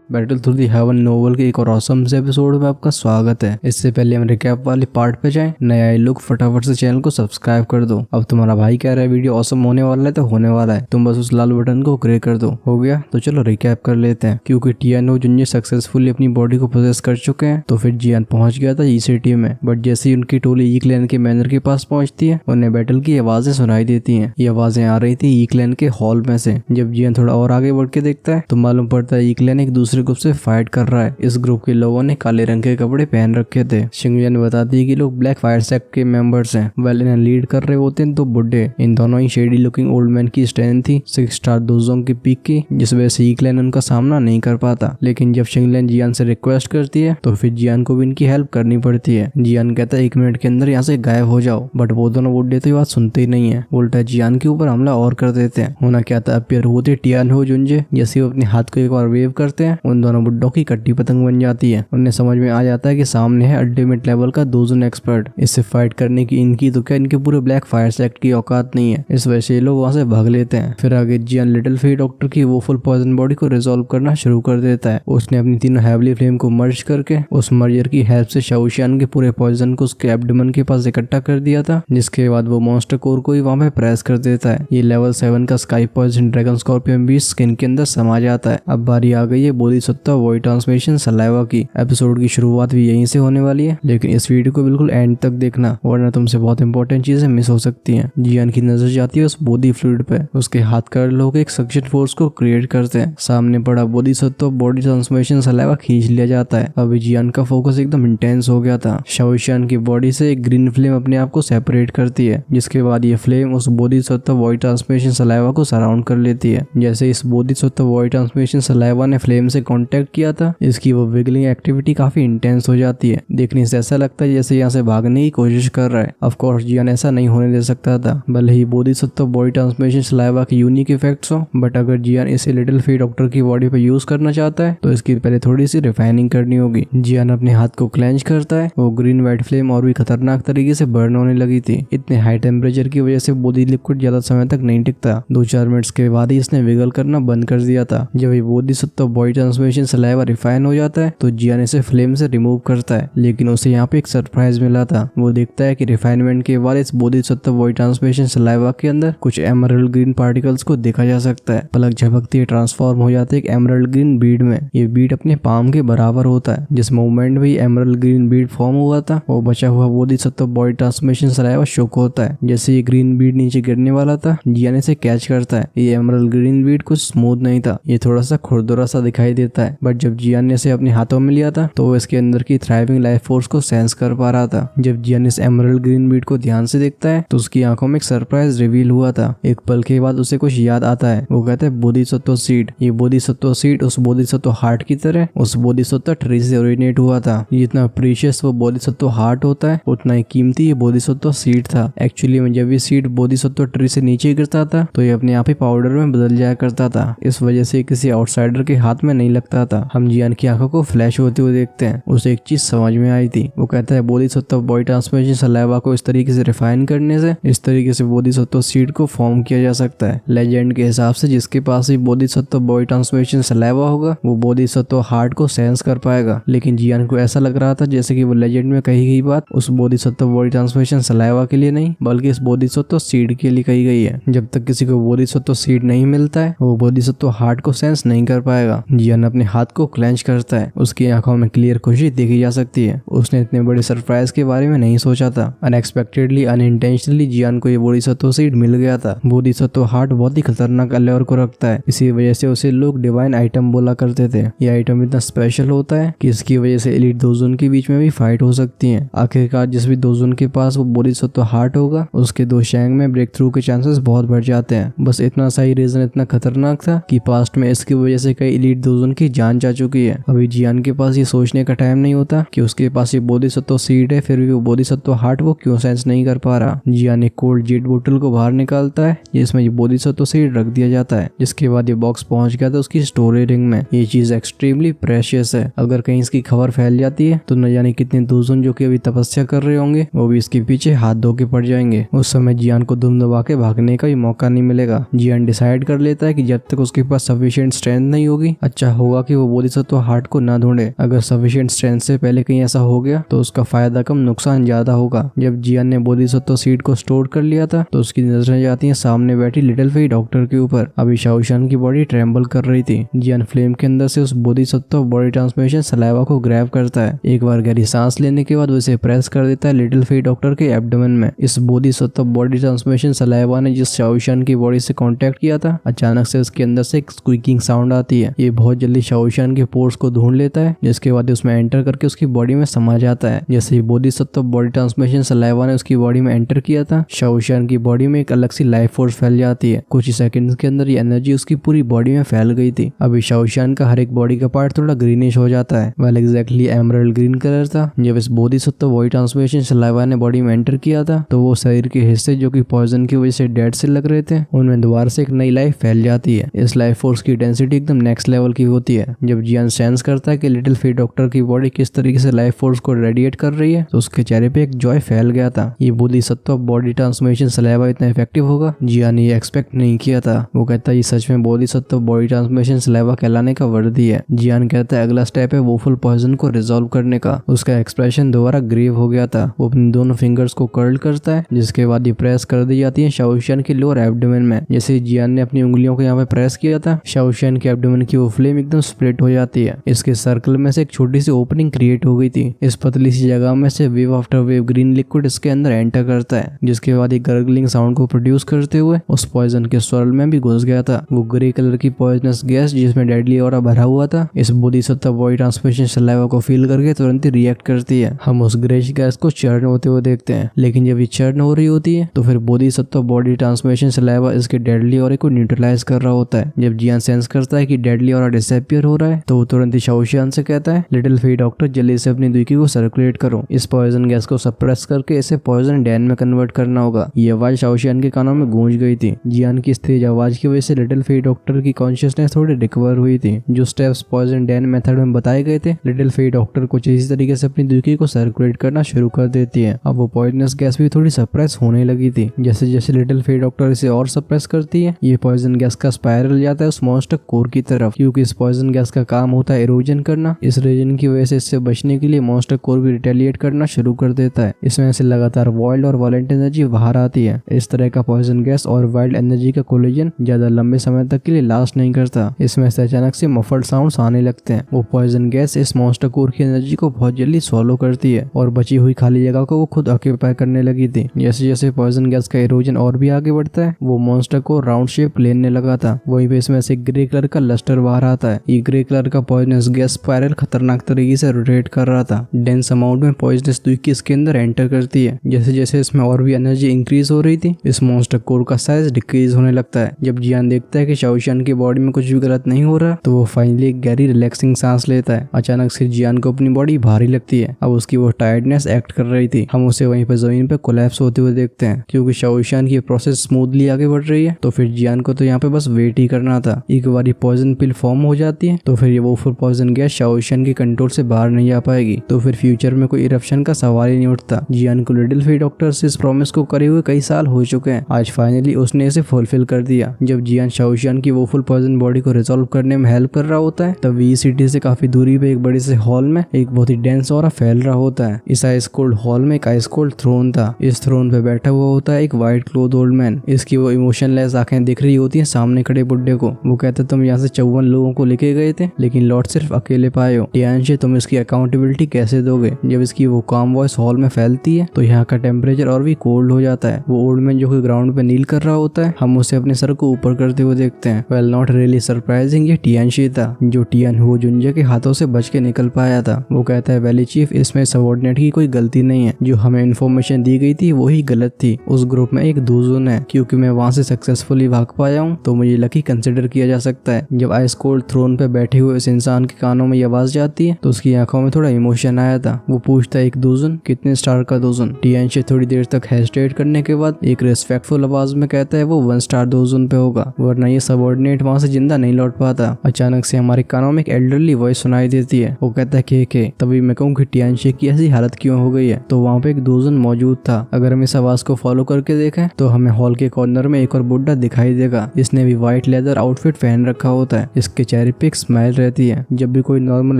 Battle through the haven novel के एक और ऑसम से एपिसोड में आपका स्वागत है। इससे पहले हम रिकैप वाले पार्ट पे जाएं, नए आए लोग फटाफट से चैनल को सब्सक्राइब कर दो। अब तुम्हारा भाई कह रहा है वीडियो ऑसम होने वाला है तो होने वाला है, तुम बस उस लाल बटन को क्लिक कर दो। हो गया तो चलो रिकैप कर लेते हैं। क्योंकि टियानो जुन्जे सक्सेसफुली अपनी बॉडी को प्रोसेस कर चुके हैं तो फिर जियान पहुंच गया था ई सिटी में। बट जैसे ही उनकी टोली ई क्लैन के मैनर के पास पहुंचती है उन्हें बैटल की आवाजें सुनाई देती है। ये आवाजें आ रही थी ई क्लैन के हॉल में से। जब जियान थोड़ा और आगे बढ़ के देखता है तो मालूम पड़ता है ई क्लैन एक दूसरे ग्रुप से फाइट कर रहा है। इस ग्रुप के लोगों ने काले रंग के कपड़े पहन रखे थे। शिंगलियन बताती है कि लोग ब्लैक फायर सेक्ट के मेंबर्स हैं। वेल इन्हें लीड कर रहे होते हैं तो बुड्ढे। इन दोनों ही शेडी लुकिंग ओल्ड मैन की स्ट्रेंथ थी 6 स्टार दोजोंग की पीक की, जिस वजह से ई क्लैन उनका सामना नहीं कर पाता। लेकिन जब शिंगलियन जियान से रिक्वेस्ट करती है तो फिर जियान को भी इनकी हेल्प करनी पड़ती है। जियान कहता है 1 मिनट के अंदर यहाँ से गायब हो जाओ, बट वो दोनों बुड्ढे तो ये बात सुनते ही नहीं है। उल्टा जियान के ऊपर हमला और कर देते हैं। होना क्या था, अपीयर होते टियानो जुन्जे। जैसे वो अपने हाथ को एक बार वेव करते हैं उन दोनों बुड्ढों की कट्टी पतंग बन जाती है। उन्हें समझ में आ जाता है कि सामने है अल्टीमेट लेवल का दोजन एक्सपर्ट। इससे फाइट करने की इनकी तो क्या इनके पूरे ब्लैक फायर सेक्ट की औकात नहीं है। इस वजह से ये लोग वहां से भाग लेते हैं। फिर आगे जियान लिटिल फी डॉक्टर की वो फुल पॉइजन बॉडी को रिजॉल्व करना शुरू कर देता है। उसने अपनी तीनों हैवली फ्लेम को मर्ज करके उस मर्जर की हेल्प से शाओशियान के पूरे पॉइजन को उसके एब्डोमेन के पास इकट्ठा कर दिया था, जिसके बाद वो मॉन्स्टर कोर को ही वहां पे प्रेस कर देता है। ये लेवल 7 का स्काई पॉइजन ड्रैगन स्कॉर्पियन भी स्किन के अंदर समा जाता है। अब बारी आ गई है बोधिसत्व वॉइड ट्रांसमिशन सलाइवा की। एपिसोड की शुरुआत भी यहीं से होने वाली है, लेकिन इस वीडियो को बिल्कुल एंड तक देखना वरना तुमसे बहुत इंपॉर्टेंट चीजें मिस हो सकती हैं। जियान की नजर जाती है उस बोधि फ्लूइड पे। उसके हाथ कर लोग एक सक्शन फोर्स को क्रिएट करते हैं। सामने पड़ा बोधिसत्व बॉडी ट्रांसमिशन सलाइवा खींच लिया जाता है। अभी जियान का फोकस एकदम इंटेंस हो गया था। शाओशियान की बॉडी से एक ग्रीन फ्लेम अपने आप को सेपरेट करती है, जिसके बाद ये फ्लेम उस बोधिसत्व वॉइड ट्रांसमिशन सलाइवा को सराउंड कर लेती है। जैसे इस बोधिसत्व वॉइड ट्रांसमिशन सलाइवा ने फ्लेम से कांटेक्ट किया था, इसकी वो विगलिंग एक्टिविटी काफी इंटेंस हो जाती है। देखने से ऐसा लगता है जैसे यहाँ से भागने की कोशिश कर रहा है। ऑफ कोर्स जियान ऐसा नहीं होने दे सकता था, भले ही बोधिसत्व बॉडी ट्रांसमिशन सलाइवा के यूनिक इफेक्ट्स हो। बट अगर जियान इसे लिटिल फी डॉक्टर की बॉडी पे यूज करना चाहता है तो इसकी पहले थोड़ी सी रिफाइनिंग करनी होगी। जियान अपने हाथ को क्लेंच करता है। वो ग्रीन व्हाइट फ्लेम और भी खतरनाक तरीके से बर्न होने लगी थी। इतने हाई टेम्परेचर की वजह से बोधि लिक्विड ज्यादा समय तक नहीं टिकता। 2-4 मिनट्स के बाद ही इसने विगल करना बंद कर दिया था। जब ये Bodhisattva body transmission saliva refine हो जाता है तो जियान इसे फ्लेम से रिमूव करता है। लेकिन उसे यहाँ पे एक सरप्राइज मिला था। वो देखता है कि रिफाइनमेंट के बाद इस बोधिसत्व बॉडी ट्रांसमिशन सलाइवा के अंदर कुछ एमरल्ड ग्रीन पार्टिकल्स को देखा जा सकता है। पलक झपकती है ट्रांसफॉर्म हो जाते है एक एमरल्ड ग्रीन बीड में। ये बीड अपने पाम के बराबर होता है। जिस मूवमेंट में एमरल्ड ग्रीन बीड फॉर्म हुआ था वो बचा हुआ बोधिसत्व बॉडी ट्रांसमिशन सलाइवा शोक होता है। जैसे ये ग्रीन बीड नीचे गिरने वाला था जियान इसे कैच करता है। ये एमरल्ड ग्रीन बीड कुछ स्मूथ नहीं था, ये थोड़ा सा खुरदुरा सा दिखाई देता है। बट जब जियान ने इसे अपने हाथों में लिया था तो वो इसके अंदर की थ्राइविंग लाइफ फोर्स को सेंस कर पा रहा था। जब जियान इस एमरल्ड ग्रीन बीड को ध्यान से देखता है तो उसकी आंखों में एक सरप्राइज रिवील हुआ था। एक पल के बाद उसे कुछ याद आता है। वो कहता है बोधिसत्व सीड। ये बोधिसत्व सीड उस बोधिसत्व हार्ट की तरह उस बोधिसत्व ट्री से ओरिजिनेट हुआ था। जितना प्रीशियस वो बोधिसत्व हार्ट होता है उतना ही कीमती ये बोधिसत्व सीड था। एक्चुअली में जब ये सीड बोधिसत्व ट्री से नीचे गिरता था तो ये अपने आप ही पाउडर में बदल जाया करता था। इस वजह से किसी आउटसाइडर के हाथ में नहीं लगता था। हम जियान की आंखों को फ्लैश होते हुए देखते हैं। उसे एक चीज समझ में आई थी। वो कहता है बोधिसत्व बॉडी ट्रांसमिशन सलाइवा को इस तरीके से रिफाइन करने से इस तरीके से बोधिसत्व सीड को फॉर्म किया जा सकता है। लेजेंड के हिसाब से जिसके पास भी बोधिसत्व बॉडी ट्रांसमिशन सलाइवा होगा वो बोधिसत्व हार्ट को सेंस कर पाएगा। लेकिन जियान को ऐसा लग रहा था जैसे कि वो लेजेंड में कही गई बात उस बोधिसत्व बॉडी ट्रांसमिशन सलाइवा के लिए नहीं बल्कि इस बोधिसत्व सीड के लिए कही गई है। जब तक किसी को बोधिसत्व सीड नहीं मिलता है वो बोधिसत्व हार्ट को सेंस नहीं कर पाएगा। जियान अपने हाथ को क्लेंच करता है। उसकी आंखों में क्लियर खुशी देखी जा सकती है। उसने इतने बड़े सरप्राइज के बारे में नहीं सोचा था। अनएक्सपेक्टेडली अनइंटेंशनली जियान को ये बोधिसत्व सीड मिल गया था। बोधिसत्व हार्ट बहुत ही खतरनाक अलेवर को रखता है, इसी वजह से उसे लोग डिवाइन आइटम बोला करते थे। ये आइटम इतना स्पेशल होता है कि इसकी वजह से एलीट दोजन के बीच में भी फाइट हो सकती है। आखिरकार जिस भी दोजन के पास वो बोधिसत्व हार्ट होगा उसके 2 शैंग में ब्रेक थ्रू के चांसेस बहुत बढ़ जाते हैं। बस इतना सा ही रीजन इतना खतरनाक था कि पास्ट में इसकी वजह से कई एलीट दोजन की जान जा चुकी है। अभी जियान के पास ये सोचने का टाइम नहीं होता कि उसके पास ये बोधिसत्व सीड है, फिर भी वो बोधिसत्व हार्ट वो क्यों सेंस नहीं कर पा रहा। जियान एक कोल्ड जेट बोतल को बाहर निकालता है जिसमें ये बोधिसत्व सीड रख दिया जाता है। जिसके बाद ये बॉक्स पहुंच गया था उसकी स्टोरेज रिंग में। ये चीज एक्सट्रीमली प्रेशियस है। अगर कहीं इसकी खबर फैल जाती है तो न जाने कितने दोजन जो कि अभी तपस्या कर रहे होंगे वो भी इसके पीछे हाथ धो के पड़ जाएंगे। उस समय जियान को दुम दबा के भागने का भी मौका नहीं मिलेगा। जियान डिसाइड कर लेता है कि जब तक उसके पास सफिशिएंट स्ट्रेंथ नहीं होगी, अच्छा होगा कि वो बोधिसत्व हार्ट को ना ढूंढे। अगर सफिशिएंट स्ट्रेंथ से पहले कहीं ऐसा हो गया तो उसका फायदा कम नुकसान ज्यादा होगा। जब जियान ने बोधिसत्व सीड को स्टोर कर लिया था तो उसकी नजरें जाती हैं सामने बैठी लिटिल फेई डॉक्टर के ऊपर। अभी शाओशान की बॉडी ट्रेम्बल कर रही थी। जियान फ्लेम के अंदर से उस बोधिसत्व बॉडी ट्रांसमिशन सलाइवा को ग्रैब करता है। एक बार गहरी सांस लेने के बाद उसे प्रेस कर देता है लिटिल फेई डॉक्टर के एब्डोमेन में। इस बोधिसत्व बॉडी ट्रांसमिशन सलाइवा ने जिस शाओशान की बॉडी से कांटेक्ट किया था, अचानक से उसके अंदर से एक स्क्वीकिंग साउंड आती है। ये बहुत जल्दी शाओशान के पोर्स को ढूंढ लेता है, जिसके बाद उसमें एंटर करके उसकी बॉडी में समा जाता है। जैसे ही बोधिसत्व बॉडी ट्रांसमिशन सलाइवा ने उसकी बॉडी में एंटर किया था, शाओशान की बॉडी में एक अलग सी लाइफ फोर्स फैल जाती है। कुछ ही सेकंड्स के अंदर ये एनर्जी उसकी पूरी बॉडी में फैल गई थी। अभी शाओशान का हर एक बॉडी का पार्ट थोड़ा ग्रीनिश हो जाता है। Well exactly emerald green colour था। जब इस बोधिसत्व बॉडी ट्रांसमिशन सलाइवा ने बॉडी में एंटर किया था तो वो शरीर के हिस्से जो कि पॉइजन की वजह से डेड से लग रहे थे, उनमें दोबारा से एक नई लाइफ फैल जाती है। इस लाइफ फोर्स की डेंसिटी एकदम नेक्स्ट लेवल की होती है। जब जियान सेंस करता है कि लिटिल फेई डॉक्टर की बॉडी किस तरीके से लाइफ फोर्स को रेडिएट कर रही है, तो उसके चेहरे पे एक जॉय फैल गया था। ये बोधिसत्व बॉडी ट्रांसमिशन सलाइवा इतना इफेक्टिव होगा, जियान ने ये एक्सपेक्ट नहीं किया था। वो कहता है ये सच में बोधिसत्व बॉडी ट्रांसमिशन सलाइवा कहलाने का वर्दी है। जियान कहता है अगला स्टेप है वोफुल पॉइजन को रिजॉल्व करने का। उसका एक्सप्रेशन दोबारा ग्रेव हो गया था। वो अपनी दोनों फिंगर्स को कर्ल करता है, जिसके बाद ये प्रेस कर दी जाती है शाओशान के लोअर एब्डोमेन में। जैसे जियान ने अपनी उंगलियों को यहाँ पे प्रेस किया था, शाओशान के एब्डोमेन की वो फ्लेम एकदम स्प्लिट हो जाती है। इसके सर्कल में से एक छोटी सी ओपनिंग क्रिएट हो गई थी। इस पतली सी जगह में से wave after wave green liquid इसके अंदर एंटर करता है, जिसके बाद एक गर्गलिंग साउंड को प्रोड्यूस करते हुए उस पॉइजन के स्वरल में भी घुस गया था। वो ग्रे कलर की पॉइजनस गैस जिसमें डेडली ऑरा भरा हुआ था, इस बोधिसत्व बॉडी ट्रांसमिशन सलाइवा को फील करके तुरंत ही रिएक्ट करती है। हम उस ग्रेश गैस को चर्न होते हुए देखते हैं, लेकिन जब ये चर्न हो रही होती है तो फिर बोधिसत्व बॉडी ट्रांसमिशन सलाइवा इसके डेडली ऑरा को न्यूट्रलाइज कर रहा होता है। जब जियान सेंस करता है कि डेडली ऑरा डिसअपीयर हो रहा है तो वो तुरंत ही शाओशान से कहता है लिटिल फेई डॉक्टर जल्दी से अपनी दुकी को सर्कुलेट करो। इस पॉइजन गैस को सप्रेस करके इसे पॉइजन डैन में कन्वर्ट करना होगा। ये आवाज शाओशान के कानों में गूंज गई थी। जियान की इस तेज आवाज की वजह से लिटिल फेई डॉक्टर की कॉन्शियसनेस थोड़ी रिकवर हुई थी। जो स्टेप्स पॉइजन डैन मेथड में बताए गए थे, लिटिल फेई डॉक्टर कुछ इसी तरीके से अपनी दुकी को सर्कुलेट करना शुरू कर देती है। अब वो पॉइजनस गैस भी थोड़ी सप्रेस होने लगी थी। जैसे जैसे लिटिल फेई डॉक्टर इसे और सप्रेस करती है, ये पॉइजन गैस का स्पाइरल जाता है उस मॉन्स्टर कोर की तरफ, क्योंकि इस पॉइजन गैस का काम होता है इरोजन करना। इस रीजन की वजह से इससे बचने के लिए मॉन्स्टर कोर भी रिटेलिएट करना शुरू कर देता है। इसमें से लगातार वाइल्ड और वायलेंट एनर्जी बाहर आती है। इस तरह का पॉइजन गैस और वाइल्ड एनर्जी का कोलिजन ज्यादा लंबे समय तक के लिए लास्ट नहीं करता। इसमें से अचानक से मफल्ड साउंड्स आने लगते हैं। वो पॉइजन गैस इस मॉन्स्टर कोर की एनर्जी को बहुत जल्दी सॉलो करती है और बची हुई खाली जगह को वो खुद ऑक्यूपाई करने लगी थी। जैसे जैसे पॉइजन गैस का इरोजन और भी आगे बढ़ता है, वो मॉन्स्टर को राउंड शेप लेने लगा था। वहीं पे इसमें से ग्रे कलर का लस्टर बाहर आता है। ये ग्रे कलर का पॉइजनस गैस स्पाइरल खतरनाक तरीके से रोटेट कर रहा था। डेंस अमाउंट में पॉइजनस दुकी इसके अंदर एंटर करती है। जैसे जैसे इसमें और भी एनर्जी इंक्रीज हो रही थी, इस मॉन्स्टर कोर का साइज डिक्रीज होने लगता है। जब जियान देखता है कि शाओशान की बॉडी में कुछ भी गलत नहीं हो रहा, तो वो फाइनली एक गहरी रिलैक्सिंग सांस लेता है। अचानक से जियान को अपनी बॉडी भारी लगती है। अब उसकी वो टायर्डनेस एक्ट कर रही थी। हम उसे वहीं पर जमीन पे कोलैप्स होते हुए देखते हैं। क्योंकि शाओशान की प्रोसेस स्मूथली आगे बढ़ रही है, तो फिर जियान को तो यहाँ पे बस वेट ही करना था। एक बार पॉइजन पिल फॉर्म हो जाती है तो फिर ये वोफुल पॉइजन गैस शाओशान की कंट्रोल से बाहर नहीं आ पाएगी। तो फिर फ्यूचर में कोई इरप्शन का सवाल ही नहीं उठता। जियान को लिटिल फेई डॉक्टर से इस प्रॉमिस को करे हुए कई साल हो चुके हैं। आज फाइनली उसने इसे फुलफिल कर दिया। जब जियान शाओशान की वोफुल पॉइजन बॉडी को रिजॉल्व करने में हेल्प कर रहा होता है, तब वी सिटी से काफी दूरी पे एक बड़े से हॉल में एक बहुत ही डेंस ऑरा फैल रहा होता है। इस आइस कोल्ड हॉल में एक आइस कोल्ड थ्रोन था। इस थ्रोन पे बैठा हुआ होता है एक व्हाइट क्लोथ ओल्ड मैन। इसकी वो इमोशनलेस आंखें दिख रही होती हैं सामने खड़े बुड्ढे को। वो कहते तुम यहाँ से 54 लोगों को लेके गए थे, लेकिन लॉर्ड सिर्फ अकेले पाए हो। टियानशे तुम इसकी अकाउंटेबिलिटी कैसे दोगे? जब इसकी वो काम वॉइस हॉल में फैलती है तो यहाँ का टेम्परेचर और भी कोल्ड हो जाता है। वो ओल्ड मैन जो कि ग्राउंड पे नील कर रहा होता है, हम उसे अपने सर को ऊपर करते हुए देखते हैं। वेल नॉट रियली सरप्राइजिंग, ये टियानशे था जो टियान हो जुंजे के हाथों से बच के निकल पाया था। वो कहता है वैली चीफ, इसमें सबऑर्डिनेट की कोई गलती नहीं है। जो हमें इन्फॉर्मेशन दी गई थी वही गलत थी। उस ग्रुप में एक दूजुन है। क्योंकि मैं वहां से सक्सेसफुली भाग पाया हूँ तो मुझे लकी कंसिडर किया जा सकता है। जब आइस कोल्ड थ्रोन पे बैठे हुए इस इंसान के कानों में ये आवाज जाती है तो उसकी आंखों में थोड़ा इमोशन आया था। वो पूछता है एक दूजुन, कितने स्टार का दूजुन? टियानशे थोड़ी देर तक हेजिटेट करने के बाद एक रिस्पेक्टफुल आवाज में कहता है वो 1 स्टार दूजुन पे होगा, वरना ये सबऑर्डिनेट वहां से जिंदा नहीं लौट पाता। अचानक से हमारे कानों में एक एल्डरली वॉइस सुनाई देती है। वो कहता है के। तभी मैं कहूँ कि टियानशे की ऐसी हालत क्यों हो गई है? तो वहाँ पे एक दूजुन मौजूद था। अगर हम इस आवाज को फॉलो करके देखें तो हमें हॉल के कॉर्नर में एक और बुड्ढा दिखाई देगा। इसने भी व्हाइट लेदर आउटफिट पहन रखा होता है। इसके चेहरे चेहरे पे एक स्माइल रहती है। जब भी कोई नॉर्मल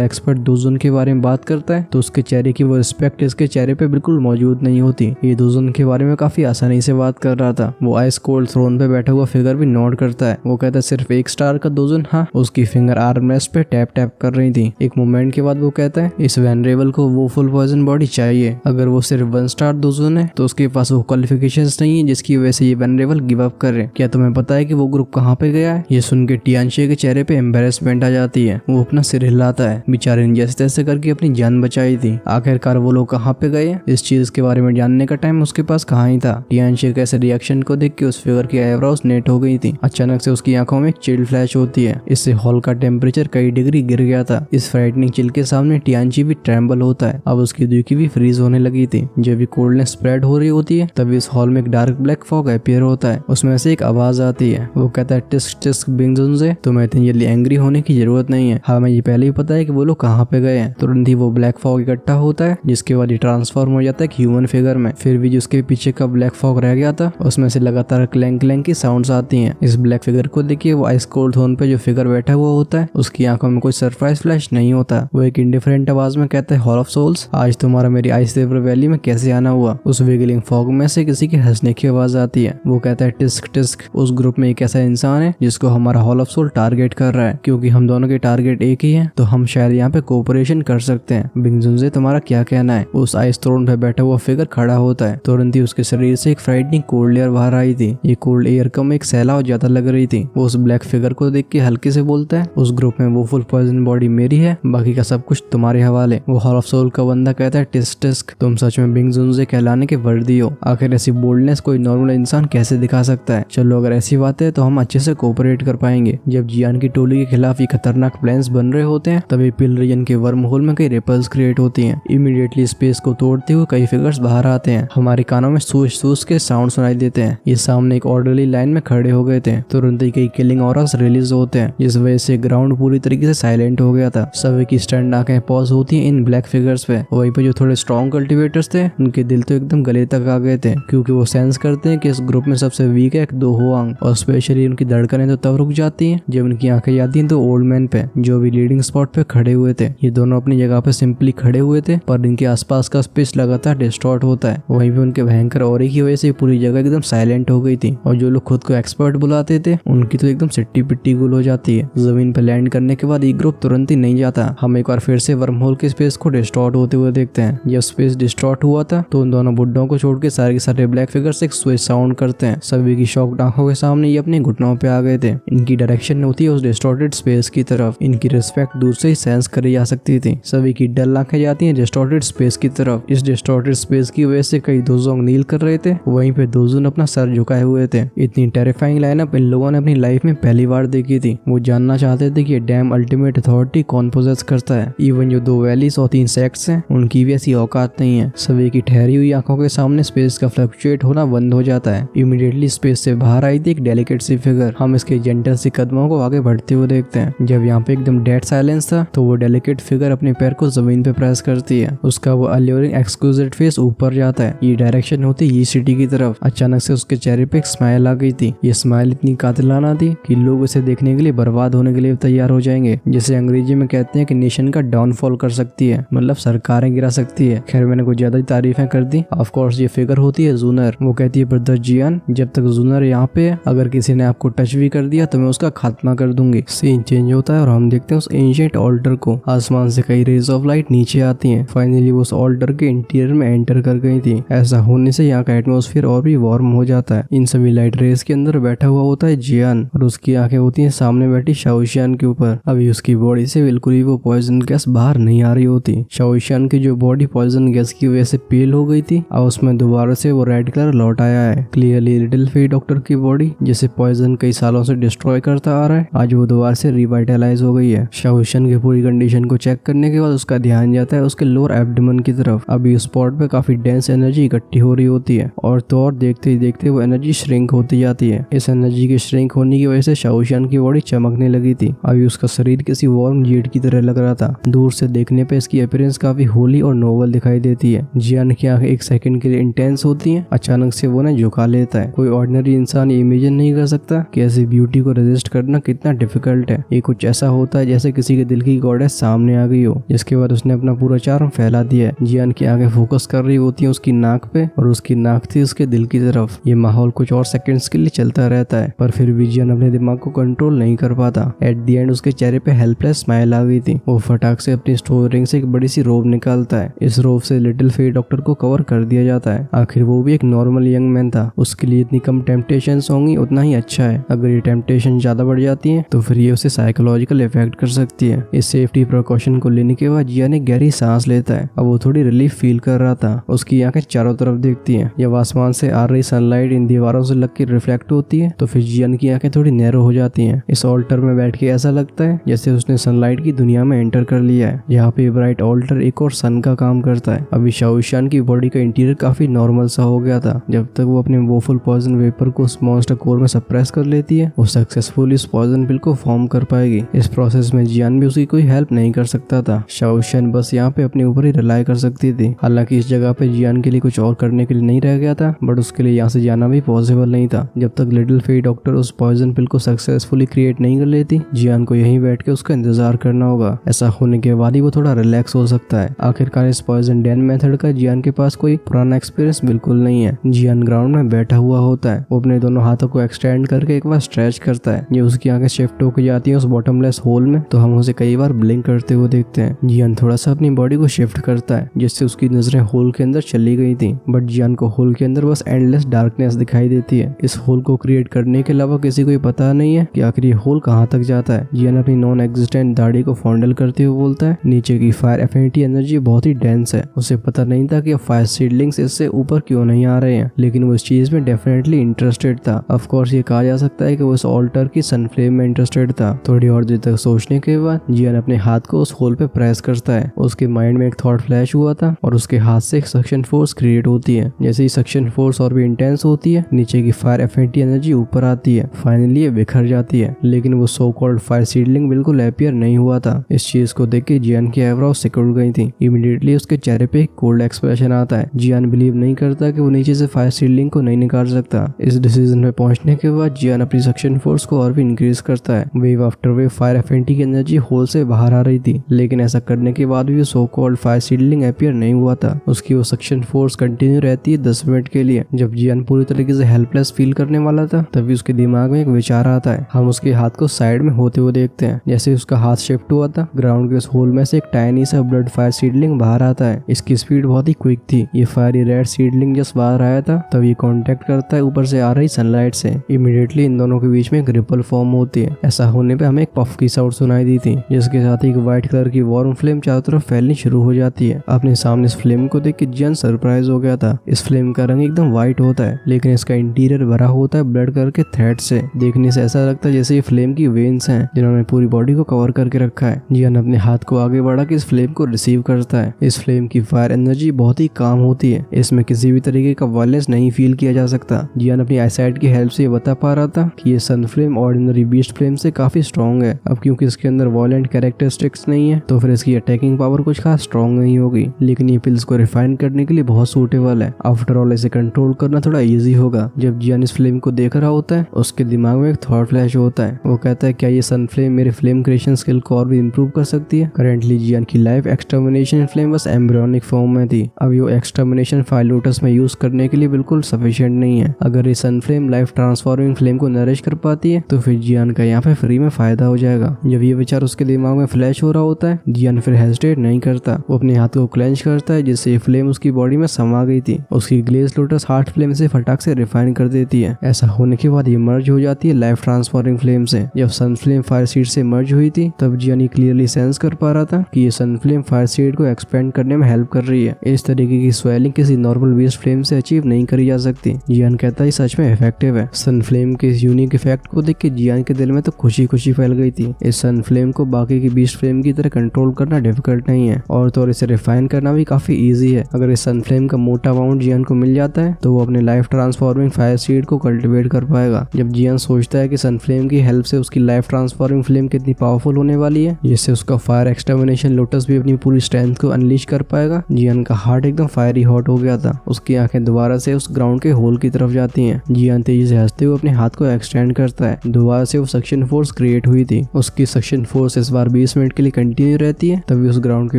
एक्सपर्ट दोजुन के बारे में बात करता है तो उसके चेहरे की वो रिस्पेक्ट इसके चेहरे पे बिल्कुल मौजूद नहीं होती। ये दोजुन के बारे में काफी आसानी से बात कर रहा था। वो आइस कोल्ड थ्रोन पे बैठा हुआ फिगर भी नोट करता है। वो कहता है सिर्फ 1 स्टार का दोजुन? हाँ। उसकी फिंगर आर्मरेस्ट पे टैप टैप कर रही थी। एक मोमेंट के बाद वो कहता है इस वेनरेबल को वो फुल पॉइजन बॉडी चाहिए। अगर वो सिर्फ 1 स्टार दोजुन है तो उसके पास वो क्वालिफिकेशंस नहीं है जिसकी वजह से ये वेनरेबल गिव अप कर रहे। क्या तुम्हें पता है कि वो ग्रुप कहाँ पे गया है? ये सुन के टियानशी के चेहरे पे एम्बेरसमेंट आ जाती है। वो अपना सिर हिलाता है। बेचारे ने जैसे तैसे करके अपनी जान बचाई थी। आखिरकार वो लोग कहाँ पे गए? इस चीज के बारे में जानने का टाइम उसके पास कहाँ ही था। टियानशी के ऐसे रिएक्शन को देख के उस फिगर की आईब्रोज नेट हो गई थी। अचानक से उसकी आंखों में एक चिल फ्लैश होती है। इससे हॉल का टेम्परेचर कई डिग्री गिर गया था। इस फ्राइटनिंग चिल के सामने टियानशी भी ट्रेम्बल होता है। अब उसकी दुखी भी फ्रीज होने लगी थी। जब भी कोल्डनेस स्प्रेड हो रही होती है तभी इस हॉल में एक डार्क ब्लैक फॉग अपीयर होता है। उसमें से एक आवाज आती है। वो कहता है टिस्क टिस्क बिंगजुनजे, तुम्हें इतनी जल्दी एंग्री होने की जरूरत नहीं है। हमें ये पहले ही पता है कि वो लोग कहाँ पे गए हैं। तुरंत ही वो ब्लैक फॉग इकट्ठा होता है जिसके बाद ये ट्रांसफॉर्म हो जाता है ह्यूमन फिगर में। फिर भी जिसके पीछे का ब्लैक फॉग रह गया था उसमें से लगातार क्लैंक क्लैंक की साउंड्स आती हैं। इस ब्लैक फिगर को देखिए वो आइस कोल्ड थ्रोन पे जो फिगर बैठा हुआ होता है उसकी आंखों में कोई सरप्राइज फ्लैश नहीं होता। वो एक इंडिफरेंट आवाज में कहता है हॉल ऑफ सोल्स, आज तुम्हारा मेरी आइस रिवर वैली में कैसे आना हुआ? उस विगलिंग फॉग में से किसी के हंसने की आवाज आती है। वो कहता है टिस्क टिस्क, उस ग्रुप में एक ऐसा इंसान है जिसको हमारा हॉल ऑफ सोल टारगेट कर रहा है। क्योंकि हम दोनों के टारगेट एक ही है तो हम शायद यहाँ पे कोऑपरेशन कर सकते हैं। बिंगजुनजे तुम्हारा क्या कहना है? उस आइस थ्रोन पे बैठा हुआ फिगर खड़ा होता है। तुरंत ही उसके शरीर से एक फ्राइटनिंग कोल्ड एयर बाहर आई थी। ये कोल्ड एयर कम एक सैलाब ज्यादा लग रही थी। वो उस ब्लैक फिगर को देख के हल्के से बोलता है उस ग्रुप में वो फुल पॉइजन बॉडी मेरी है, बाकी का सब कुछ तुम्हारे हवाले। वो हॉल ऑफ सोल का बंदा कहता है टिस्क टिस्क, तुम सच में बिंगजुनजे कहलाने के वर्दी हो। आखिर ऐसी बोल्डनेस कोई नॉर्मल इंसान कैसे दिखा सकता है? चलो अगर ऐसी बात है तो हम अच्छे से कोऑपरेट कर पाएंगे। जब जियान की टोली के खिलाफ ये खतरनाक प्लान्स बन रहे होते हैं तभी पिल रीजन के वर्म होल में कई रिपल्स क्रिएट होती हैं। इमीडिएटली स्पेस को तोड़ते हुए कई फिगर्स बाहर आते हैं। हमारे कानों में सूस सूस के साउंड सुनाई देते हैं। ये सामने एक ऑर्डरली लाइन में खड़े हो गए थे। तुरंत ही कई किलिंग ऑरास रिलीज होते हैं जिस वजह से ग्राउंड पूरी तरीके से साइलेंट हो गया था। सभी की स्टैंड आंखें पॉज होती हैं इन ब्लैक फिगर्स पे। वहीं पे जो थोड़े स्ट्रॉन्ग कल्टिवेटर्स थे उनके दिल तो एकदम गले तक आ गए थे क्योंकि वो सेंस करते हैं कि इस ग्रुप में सबसे वीक है एक दो हुआंग। और स्पेशली उनकी धड़कनें तो तब रुक जाती हैं जब उनकी आंखें जाती हैं तो ओल्ड मैन पे जो भी लीडिंग स्पॉट पे खड़े हुए थे। ये दोनों अपनी जगह पे सिंपली खड़े हुए थे पर इनके आसपास का स्पेस लगातार डिस्टॉर्ट होता है। वहीं पे उनके भयंकर ऑरे की वजह से पूरी जगह एकदम साइलेंट हो गई थी और जो लोग खुद को एक्सपर्ट बुलाते थे उनकी तो एकदम सिट्टी पिट्टी गुल हो जाती है। जमीन पे लैंड करने के बाद ये ग्रुप तुरंत ही नहीं जाता। हम एक बार फिर से वर्महोल के स्पेस को डिस्टॉर्ट होते हुए देखते हैं। जब स्पेस डिस्टॉर्ट हुआ था तो उन दोनों बुड्ढों को छोड़ के सारे ब्लैक फिगर्स एक स्विच साउंड करते हैं। सभी की शॉक्ड आंखों के सामने ये अपने घुटनों पे आ गए थे। इनकी डायरेक्शन होती है उस डिस्टॉर्टेड स्पेस की तरफ। इनकी रिस्पेक्ट दूर से ही सेंस करी जा सकती थी। सभी की डल आंखें जाती हैं डिस्टॉर्टेड स्पेस की तरफ। इस डिस्टॉर्टेड स्पेस की वजह से कई दोजोंग नील कर रहे थे। वहीं पे दोजुन अपना सर झुकाए हुए थे। इतनी टेरिफाइंग लाइनअप इन लोगों ने अपनी लाइफ में पहली बार देखी थी। वो जानना चाहते थे कि ये डैम अल्टीमेट अथॉरिटी कौन पोजेस करता है। इवन जो 2 वैलीज और 3 सेक्ट्स हैं उनकी भी ऐसी औकात नहीं है। सभी की ठहरी हुई आंखों के सामने स्पेस का फ्लक्चुएट होना बंद हो जाता है। इमीडिएटली स्पेस से बाहर आई थी एक डेलिकेट सी फिगर। हम इसके जेंटल सी कदमों को आगे बढ़ते हुए देखते हैं। जब यहाँ पे एकदम डेड साइलेंस था तो वो डेलिकेट फिगर अपने पैर को जमीन पे प्रेस करती है। उसका वो अल्यूरिंग एक्सक्लूसिव फेस ऊपर जाता है। ये डायरेक्शन होती है ये सिटी की तरफ। अचानक से उसके चेहरे पे एक स्माइल आ गई थी। ये स्माइल इतनी कातिलाना थी कि लोग उसे देखने के लिए बर्बाद होने के लिए तैयार हो जाएंगे। जिसे अंग्रेजी में कहते हैं कि नेशन का डाउनफॉल कर सकती है, मतलब सरकारें गिरा सकती है। खैर मैंने कुछ ज्यादा ही तारीफें कर दी। ऑफ कोर्स ये फिगर होती है जूनर। वो कहती है ब्रदर जियान, जब तक जूनर यहाँ पे है अगर किसी ने आपको टच भी कर दिया तो मैं उसका खात्मा कर दूंगी। सीन चेंज होता है और हम देखते हैं उस एंशिएंट ऑल्टर को। आसमान से कई रेज ऑफ लाइट नीचे आती हैं। फाइनली वो उस ऑल्टर के इंटीरियर में एंटर कर गई थी। ऐसा होने से यहाँ का एटमॉस्फेयर और भी वार्म हो जाता है। इन सभी लाइट रेज के अंदर बैठा हुआ होता है जियान और उसकी आंखें होती हैं सामने बैठी शाओशियान के ऊपर। अभी उसकी बॉडी से बिल्कुल भी वो पॉइजन गैस बाहर नहीं आ रही होती। शाओशियान की जो बॉडी पॉइजन गैस की वजह से पेल हो गई थी अब उसमें दोबारा से वो रेड कलर लौट आया है। क्लियरली लिटिल फी डॉक्टर की बॉडी जिसे पॉइजन कई सालों से डिस्ट्रॉय करता आ रहा है आज वो दोबारा से रिवाइटलाइज हो गई है। शाओशियान की पूरी कंडीशन को चेक करने के बाद उसका ध्यान जाता है उसके लोअर एब्डोमेन की तरफ। अभी उस स्पॉट पे काफी डेंस एनर्जी इकट्ठी हो रही होती है और तो और देखते ही देखते वो एनर्जी श्रिंक होती जाती है। इस एनर्जी के श्रिंक होने की वजह से शाओशियान की बॉडी चमकने लगी थी। अभी उसका शरीर किसी वार्म जेड की तरह लग रहा था। दूर से देखने पे इसकी अपीयरेंस काफी होली और नोबल दिखाई देती है। जियान की आंखें एक सेकंड के लिए इंटेंस होती हैं। अचानक से वो झुका लेता है। कोई ऑर्डिनरी इंसान ये इमेजिन नहीं कर सकता कि ऐसी ब्यूटी को रेजिस्ट करना कितना डिफिकल्ट मोमेंट है। ये कुछ ऐसा होता है जैसे किसी के दिल की गॉडेस सामने आ गई हो, जिसके बाद उसने अपना पूरा चार्म फैला दिया है। जियान की आंखें फोकस कर रही होती है उसकी नाक पे, और उसकी नाक थी उसके दिल की तरफ। ये माहौल कुछ और सेकंड्स के लिए चलता रहता है, पर फिर भी जियान अपने दिमाग को कंट्रोल नहीं कर पाता। एट द एंड उसके चेहरे पे हेल्पलेस स्माइल आ गई थी। वो फटाक से अपनी स्टोर रिंग से एक बड़ी सी रोब निकालता है। इस रोब से लिटिल फेट डॉक्टर को कवर कर दिया जाता है। आखिर वो भी एक नॉर्मल यंग मैन था, उसके लिए इतनी कम टेम्पटेशंस होंगी उतना ही अच्छा है। अगर ये टेम्पटेशन ज्यादा बढ़ जाती है तो फिर ये उसे साइकोलॉजिकल इफेक्ट कर सकती है। इस सेफ्टी प्रिकॉशन को लेने के बाद जियान एक गहरी सांस लेता है। अब वो थोड़ी रिलीफ फील कर रहा था। उसकी आंखें चारों तरफ देखती हैं। जब आसमान से आ रही सनलाइट इन दीवारों से लग के रिफ्लेक्ट होती है तो फिर जियान की आंखें थोड़ी नैरो हो जाती हैं। इस ऑल्टर में बैठ के ऐसा लगता है जैसे उसने सनलाइट की दुनिया में एंटर कर लिया है। यहाँ पे ब्राइट ऑल्टर एक और सन का काम करता है। अभी शाओशान की बॉडी का इंटीरियर काफी नॉर्मल सा हो गया था। जब तक वो अपने वोफुल पॉइजन वेपर को उस मॉन्स्टर कोर में सप्रेस कर लेती है, वो सक्सेसफुली इस पॉइजन पिल को फॉर्म कर पाएगी। इस प्रोसेस में जियान भी उसकी कोई हेल्प नहीं कर सकता था। शाओशान बस यहाँ पे अपने ऊपर ही रिलाई कर सकती थी। हालांकि इस जगह पे जियान के लिए कुछ और करने के लिए नहीं रह गया था, बट उसके लिए यहाँ से जाना भी पॉसिबल नहीं था। जब तक लिटिल फेट डॉक्टर उस पॉइजन पिल को सक्सेसफुली क्रिएट नहीं कर लेती, जियान को यहीं बैठ के उसका इंतजार करना होगा। ऐसा होने के बाद ही वो थोड़ा रिलैक्स हो सकता है। आखिरकार इस पॉइजन डेन मेथड का जियान के पास कोई पुराना एक्सपीरियंस बिल्कुल नहीं है। जियान ग्राउंड में बैठा हुआ होता है। वो अपने दोनों हाथों को एक्सटेंड करके एक बार स्ट्रेच करता है। ये उसकी आंखें शिफ्ट होकर जाती है उस बॉटमलेस होल में, तो हम उसे कई बार ब्लिंक करते हुए देखते हैं। जियान थोड़ा सा अपनी बॉडी को शिफ्ट करता है, जिससे उसकी नजरें होल के अंदर चली गई थी, बट जियान को होल के अंदर बस एंडलेस डार्कनेस दिखाई देती है। इस होल को क्रिएट करने के अलावा किसी को पता नहीं है कि आखिर ये होल कहाँ तक जाता है। जियान अपनी नॉन एग्जिस्टेंट दाढ़ी को फॉन्डल करते हुए बोलता है, नीचे की फायर एफिनिटी एनर्जी बहुत ही डेंस है। उसे पता नहीं था कि फायर सीडलिंग्स इससे ऊपर क्यों नहीं आ रहे हैं, लेकिन वो इस चीज में डेफिनेटली इंटरेस्टेड था। ऑफ कोर्स ये कहा जा सकता है कि वो इस ऑल्टर की सनफ्लेम में इंटरेस्टेड था। थोड़ी और देर तक सोचने के बाद जियान अपने हाथ को उस होल पे प्रेस करता है। उसके माइंड में एक थॉट फ्लैश हुआ था और उसके हाथ से एक सक्शन फोर्स क्रिएट होती है। जैसे ही सक्शन फोर्स और भी इंटेंस होती है, नीचे की फायर एफिनिटी एनर्जी ऊपर आती है। फाइनली ये बिखर जाती है, लेकिन वो सो कॉल्ड फायर सीडलिंग बिल्कुल अपीयर नहीं हुआ था। इस चीज को देख के जियान की आईब्रो सिकुड़ गई थी। इमीडिएटली उसके चेहरे पे एक कोल्ड एक्सप्रेशन आता है। जियान बिलीव नहीं करता कि वो नीचे से फायर सीडलिंग को नहीं निकाल सकता। इस डिसीजन पे पहुंचने के बाद जियान अपनी सक्शन फोर्स को और भी इंक्रीज करता है। Wave after wave fire affinity की एनर्जी होल से बाहर आ रही थी, लेकिन ऐसा करने के बाद भी so called fire seedling appear नहीं हुआ था। उसकी वो सक्शन फोर्स कंटिन्यू रहती है 10 मिनट के लिए। जब जियान पूरी तरीके से हेल्पलेस फील करने वाला था, तभी उसके दिमाग में एक विचार आता है। हम उसके हाथ को साइड में होते हुए देखते हैं। जैसे उसका हाथ शिफ्ट हुआ था, ग्राउंड के उस होल में से एक टाइनी सा ब्लड फायर सीडलिंग बाहर आता है। इसकी स्पीड बहुत ही क्विक थी। ये फायरी रेड सीडलिंग जस्ट बाहर आया था, तब ये कांटेक्ट करता है ऊपर से आ रही सनलाइट से। इमीडिएटली इन दोनों के बीच में एक रिपल फॉर्म होती है। ऐसा होने पे हमें एक पफ की साउंड सुनाई दी थी, जिसके साथ ही एक व्हाइट कलर की वार्म फ्लेम चारों तरफ फैलनी शुरू हो जाती है। अपने सामने इस फ्लेम को देख के जियान सरप्राइज हो गया था। इस फ्लेम का रंग एकदम व्हाइट होता है, लेकिन इसका इंटीरियर भरा होता है ब्लड कलर के थ्रेड से। देखने से ऐसा लगता है जैसे ये फ्लेम की वेन्स हैं, जिन्होंने पूरी बॉडी को कवर करके रखा है। जियान अपने हाथ को आगे बढ़ा के इस फ्लेम को रिसीव करता है। इस फ्लेम की फायर एनर्जी बहुत ही काम होती है। इसमें किसी भी तरीके का वायलेंस नहीं फील किया जा सकता। जियान अपनी आईसाइट की हेल्प से ये बता पा रहा था कि ये सन फ्लेम ऑर्डिनरी बीस्ट फ्लेम से काफी स्ट्रॉन्ग है। अब क्योंकि इसके अंदर वायलेंट कैरेक्टरिस्टिक्स नहीं है, तो फिर इसकी अटैकिंग पावर कुछ खास स्ट्रॉन्ग नहीं होगी, लेकिन ये पिल्स को रिफाइन करने के लिए बहुत सूटेबल है। आफ्टर ऑल इसे कंट्रोल करना थोड़ा इजी होगा। जब जियान इस फ्लेम को देख रहा होता है, उसके दिमाग में एक थॉट फ्लैश होता है। वो कहता है, क्या ये सन फ्लेम मेरे फ्लेम क्रिएशन स्किल को और भी इम्प्रूव कर सकती है? करेंटली जियान की लाइफ एक्सटर्मिनेशन फ्लेम बस एम्ब्रियोनिक फॉर्म में थी। अब ये एक्सटर्मिनेशन फायर लोटस में यूज करने के लिए बिल्कुल सफिशिएंट नहीं है। अगर ये सन फ्लेम लाइफ ट्रांसफॉर्मिंग फ्लेम को नरिश कर पाती है, तो फिर जियान का यहाँ पे फ्री में फायदा हो जाएगा। जब ये विचार उसके दिमाग में फ्लैश हो रहा होता है, जियान फिर हेजिटेट नहीं करता। वो अपने हाथ को क्लेंच करता है, जिससे ये फ्लेम उसकी बॉडी में समा गई थी। उसकी ग्लेज लोटस हार्ट फ्लेम से फटाक से रिफाइन कर देती है। ऐसा होने के बाद ये मर्ज हो जाती है लाइफ ट्रांसफॉर्मिंग फ्लेम से। जब सन फ्लेम फायर सीड से मर्ज हुई थी, तब जियान क्लियरली सेंस कर पा रहा था कि ये सन फ्लेम फायर सीड को एक्सपेंड करने में हेल्प कर रही है। इस तरीके की स्वेलिंग किसी नॉर्मल बीस्ट फ्लेम से अचीव नहीं करी जा सकती। जियान कहता है सच में इफेक्टिव है। सन फ्लेम के इस यूनिक इफेक्ट को देख के जियान के दिल में तो खुशी खुशी फैल गई थी। इस सन फ्लेम को बाकी की बीस्ट फ्लेम की तरह कंट्रोल करना डिफिकल्ट नहीं है, और तो इसे रिफाइन करना भी काफी इजी है। अगर इस सन फ्लेम का मोटा अमाउंट जियान को मिल जाता है, तो वो अपने लाइफ ट्रांसफॉर्मिंग फायर सीड को कल्टिवेट कर पाएगा। जब जियान सोचता है कि सन फ्लेम की हेल्प से उसकी लाइफ ट्रांसफॉर्मिंग फ्लेम कितनी पावरफुल होने वाली है, जिससे उसका फायर एक्सटर्मिनेशन लोटस भी अपनी पूरी स्ट्रेंथ को अनलीश कर पाएगा, जियान का हार्ट एकदम फायरी हॉट हो गया था। उसकी आंखें दोबारा से उस ग्राउंड के होल की तरफ जाती हैं। जियान तेजी से हंसते हुए अपने हाथ को एक्सटेंड करता है। दोबारा से वो सक्शन फोर्स क्रिएट हुई थी। उसकी सक्शन फोर्स इस बार 20 मिनट के लिए कंटिन्यू रहती है। तभी उस ग्राउंड के